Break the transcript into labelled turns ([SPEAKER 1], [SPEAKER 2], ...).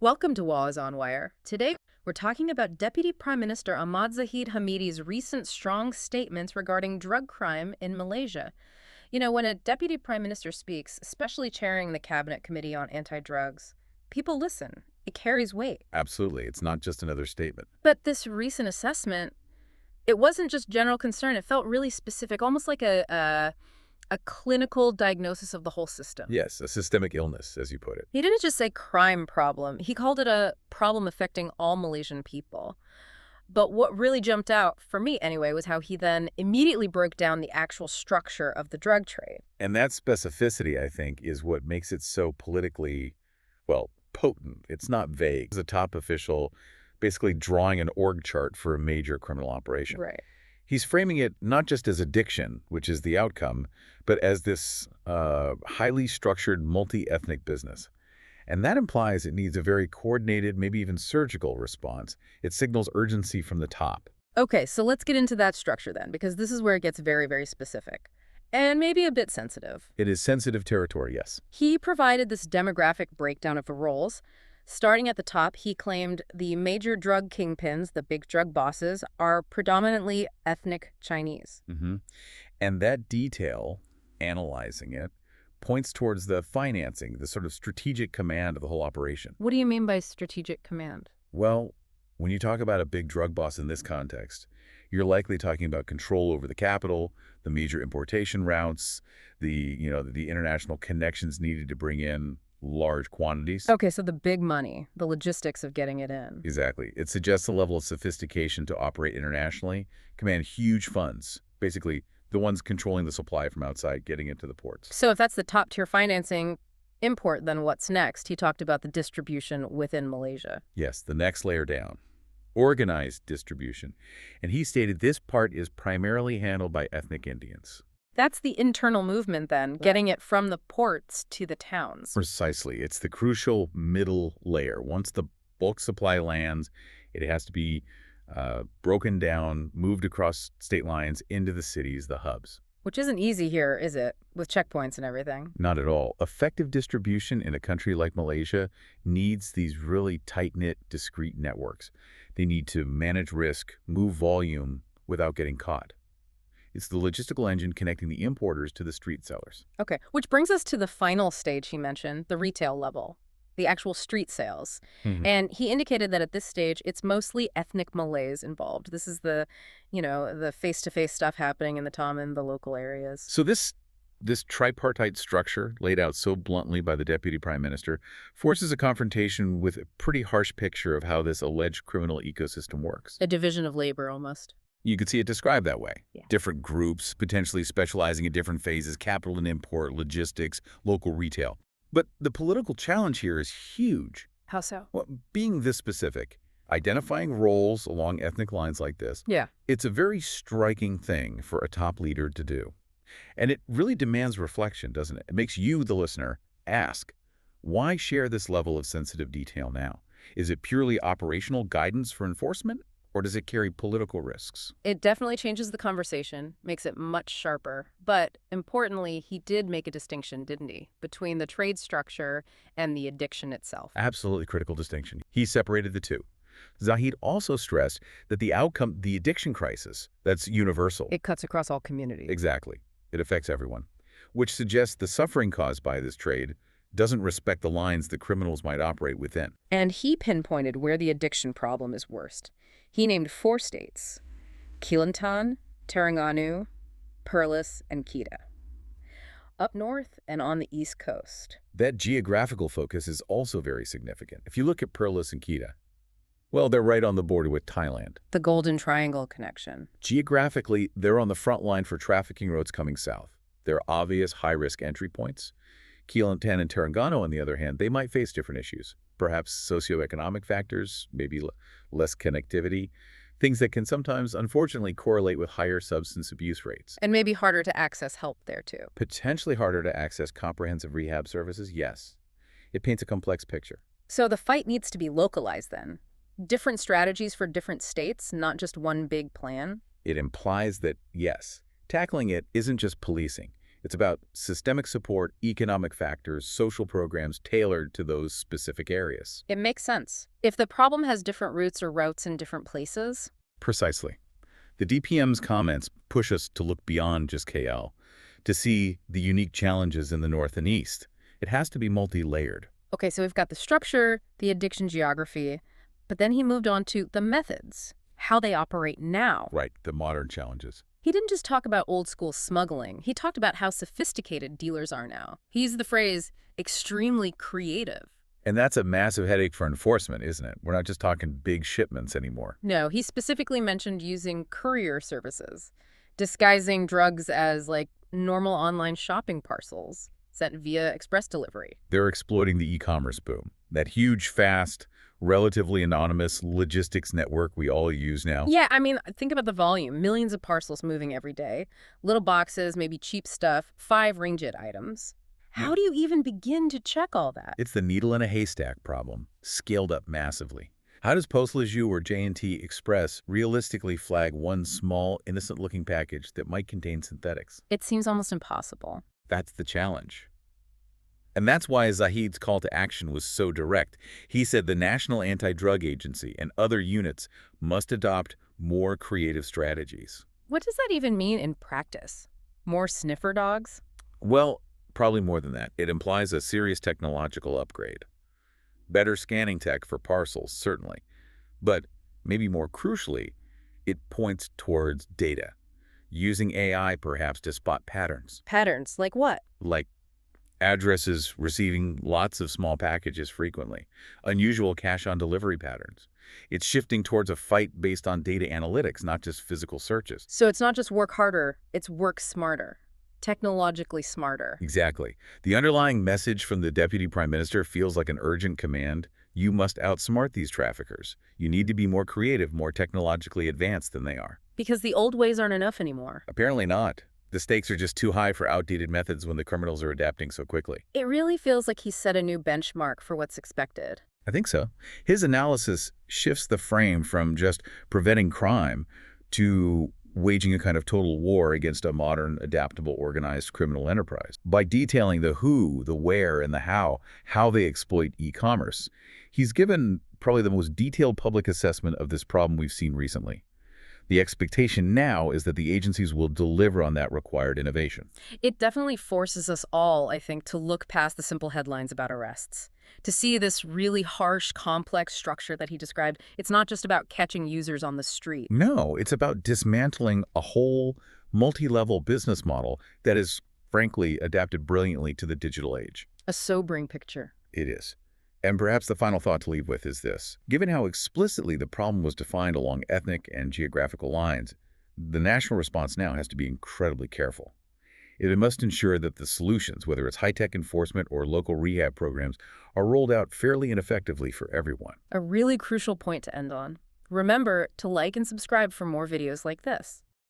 [SPEAKER 1] Welcome to Wall is on Wire. Today, we're talking about Deputy Prime Minister Zahid Hamidi's recent strong statements regarding drug crime in Malaysia. You know, when a deputy prime minister speaks, especially chairing the cabinet committee on anti-drugs, people listen. It carries weight.
[SPEAKER 2] Absolutely. It's not just another statement.
[SPEAKER 1] But this recent assessment, it wasn't just general concern. It felt really specific, almost like a clinical diagnosis of the whole system.
[SPEAKER 2] Yes, a systemic illness, as you put it.
[SPEAKER 1] He didn't just say crime problem. He called it a problem affecting all Malaysian people. But what really jumped out, for me anyway, was how he then immediately broke down the actual structure of the drug trade.
[SPEAKER 2] And that specificity, I think, is what makes it so politically, well, potent. It's not vague. As a top official basically drawing an org chart for a major criminal operation.
[SPEAKER 1] Right.
[SPEAKER 2] He's framing it not just as addiction, which is the outcome, but as this highly structured multi-ethnic business. And that implies it needs a very coordinated, maybe even surgical response. It signals urgency from the top.
[SPEAKER 1] Okay, so let's get into that structure then, because this is where it gets very, very specific. And maybe a bit sensitive.
[SPEAKER 2] It is sensitive territory, yes.
[SPEAKER 1] He provided this demographic breakdown of the roles. Starting at the top, he claimed the major drug kingpins, the big drug bosses, are predominantly ethnic Chinese.
[SPEAKER 2] And that detail, analyzing it, points towards the financing, the sort of strategic command of the whole operation.
[SPEAKER 1] What do you mean by strategic command?
[SPEAKER 2] Well, when you talk about a big drug boss in this context, you're likely talking about control over the capital, the major importation routes, the international connections needed to bring in large quantities.
[SPEAKER 1] Okay, so the big money, the logistics of getting it in.
[SPEAKER 2] Exactly. It suggests a level of sophistication to operate internationally, command huge funds, basically the ones controlling the supply from outside, getting it to the ports.
[SPEAKER 1] So if that's the top-tier financing import, then what's next? He talked about the distribution within Malaysia.
[SPEAKER 2] Yes, the next layer down. Organized distribution. And he stated this part is primarily handled by ethnic Indians.
[SPEAKER 1] That's the internal movement then, getting it from the ports to the towns.
[SPEAKER 2] Precisely. It's the crucial middle layer. Once the bulk supply lands, it has to be broken down, moved across state lines into the cities, the hubs.
[SPEAKER 1] Which isn't easy here, is it? With checkpoints and everything.
[SPEAKER 2] Not at all. Effective distribution in a country like Malaysia needs these really tight-knit, discrete networks. They need to manage risk, move volume without getting caught. It's the logistical engine connecting the importers to the street sellers.
[SPEAKER 1] Okay, which brings us to the final stage he mentioned, the retail level, the actual street sales. And he indicated that at this stage, it's mostly ethnic Malays involved. This is the face-to-face stuff happening in the town and the local areas.
[SPEAKER 2] So this tripartite structure, laid out so bluntly by the Deputy Prime Minister, forces a confrontation with a pretty harsh picture of how this alleged criminal ecosystem works.
[SPEAKER 1] A division of labor, almost.
[SPEAKER 2] You could see it described that way.
[SPEAKER 1] Yeah.
[SPEAKER 2] Different groups, potentially specializing in different phases, capital and import, logistics, local retail. But the political challenge here is huge.
[SPEAKER 1] How so?
[SPEAKER 2] Well, being this specific, identifying roles along ethnic lines like this,
[SPEAKER 1] Yeah.
[SPEAKER 2] it's a very striking thing for a top leader to do. And it really demands reflection, doesn't it? It makes you, the listener, ask, why share this level of sensitive detail now? Is it purely operational guidance for enforcement? Or does it carry political risks?
[SPEAKER 1] It definitely changes the conversation, makes it much sharper. But importantly, he did make a distinction, didn't he, between the trade structure and the addiction itself.
[SPEAKER 2] Absolutely critical distinction. He separated the two. Zahid also stressed that the outcome, the addiction crisis, that's universal.
[SPEAKER 1] It cuts across all communities.
[SPEAKER 2] Exactly. It affects everyone, which suggests the suffering caused by this trade doesn't respect the lines that criminals might operate within.
[SPEAKER 1] And he pinpointed where the addiction problem is worst. He named 4 states: Kelantan, Terengganu, Perlis, and Kedah. Up north and on the east coast.
[SPEAKER 2] That geographical focus is also very significant. If you look at Perlis and Kedah, well, they're right on the border with Thailand.
[SPEAKER 1] The Golden Triangle connection.
[SPEAKER 2] Geographically, they're on the front line for trafficking roads coming south. They're obvious high-risk entry points. Kelantan and Terengganu, on the other hand, they might face different issues. Perhaps socioeconomic factors, maybe less connectivity, things that can sometimes, unfortunately, correlate with higher substance abuse rates.
[SPEAKER 1] And maybe harder to access help there, too.
[SPEAKER 2] Potentially harder to access comprehensive rehab services, yes. It paints a complex picture.
[SPEAKER 1] So the fight needs to be localized then. Different strategies for different states, not just one big plan.
[SPEAKER 2] It implies that, yes, tackling it isn't just policing. It's about systemic support, economic factors, social programs tailored to those specific areas.
[SPEAKER 1] It makes sense. If the problem has different roots or routes in different places.
[SPEAKER 2] Precisely. The DPM's comments push us to look beyond just KL, to see the unique challenges in the north and east. It has to be multi-layered.
[SPEAKER 1] Okay, so we've got the structure, the addiction geography, but then he moved on to the methods, how they operate now.
[SPEAKER 2] Right, the modern challenges.
[SPEAKER 1] He didn't just talk about old-school smuggling. He talked about how sophisticated dealers are now. He used the phrase, extremely creative.
[SPEAKER 2] And that's a massive headache for enforcement, isn't it? We're not just talking big shipments anymore.
[SPEAKER 1] No, he specifically mentioned using courier services, disguising drugs as, like, normal online shopping parcels sent via express delivery.
[SPEAKER 2] They're exploiting the e-commerce boom, that huge, fast, relatively anonymous logistics network we all use now.
[SPEAKER 1] Yeah, I mean, think about the volume. Millions of parcels moving every day. Little boxes, maybe cheap stuff, 5 ringgit items. How do you even begin to check all that?
[SPEAKER 2] It's the needle in a haystack problem, scaled up massively. How does Postal or J&T Express realistically flag one small, innocent-looking package that might contain synthetics?
[SPEAKER 1] It seems almost impossible.
[SPEAKER 2] That's the challenge. And that's why Zahid's call to action was so direct. He said the National Anti-Drug Agency and other units must adopt more creative strategies.
[SPEAKER 1] What does that even mean in practice? More sniffer dogs?
[SPEAKER 2] Well, probably more than that. It implies a serious technological upgrade. Better scanning tech for parcels, certainly. But maybe more crucially, it points towards data. Using AI perhaps to spot patterns.
[SPEAKER 1] Patterns, like what?
[SPEAKER 2] Like addresses receiving lots of small packages frequently. Unusual cash-on-delivery patterns. It's shifting towards a fight based on data analytics, not just physical searches.
[SPEAKER 1] So it's not just work harder, it's work smarter. Technologically smarter.
[SPEAKER 2] Exactly. The underlying message from the Deputy Prime Minister feels like an urgent command. You must outsmart these traffickers. You need to be more creative, more technologically advanced than they are.
[SPEAKER 1] Because the old ways aren't enough anymore.
[SPEAKER 2] Apparently not. The stakes are just too high for outdated methods when the criminals are adapting so quickly.
[SPEAKER 1] It really feels like he set a new benchmark for what's expected.
[SPEAKER 2] I think so. His analysis shifts the frame from just preventing crime to waging a kind of total war against a modern, adaptable, organized criminal enterprise. By detailing the who, the where, and the how they exploit e-commerce, he's given probably the most detailed public assessment of this problem we've seen recently. The expectation now is that the agencies will deliver on that required innovation.
[SPEAKER 1] It definitely forces us all, I think, to look past the simple headlines about arrests. To see this really harsh, complex structure that he described. It's not just about catching users on the street.
[SPEAKER 2] No, it's about dismantling a whole multi-level business model that is, frankly, adapted brilliantly to the digital age.
[SPEAKER 1] A sobering picture.
[SPEAKER 2] It is. And perhaps the final thought to leave with is this. Given how explicitly the problem was defined along ethnic and geographical lines, the national response now has to be incredibly careful. It must ensure that the solutions, whether it's high-tech enforcement or local rehab programs, are rolled out fairly and effectively for everyone.
[SPEAKER 1] A really crucial point to end on. Remember to like and subscribe for more videos like this.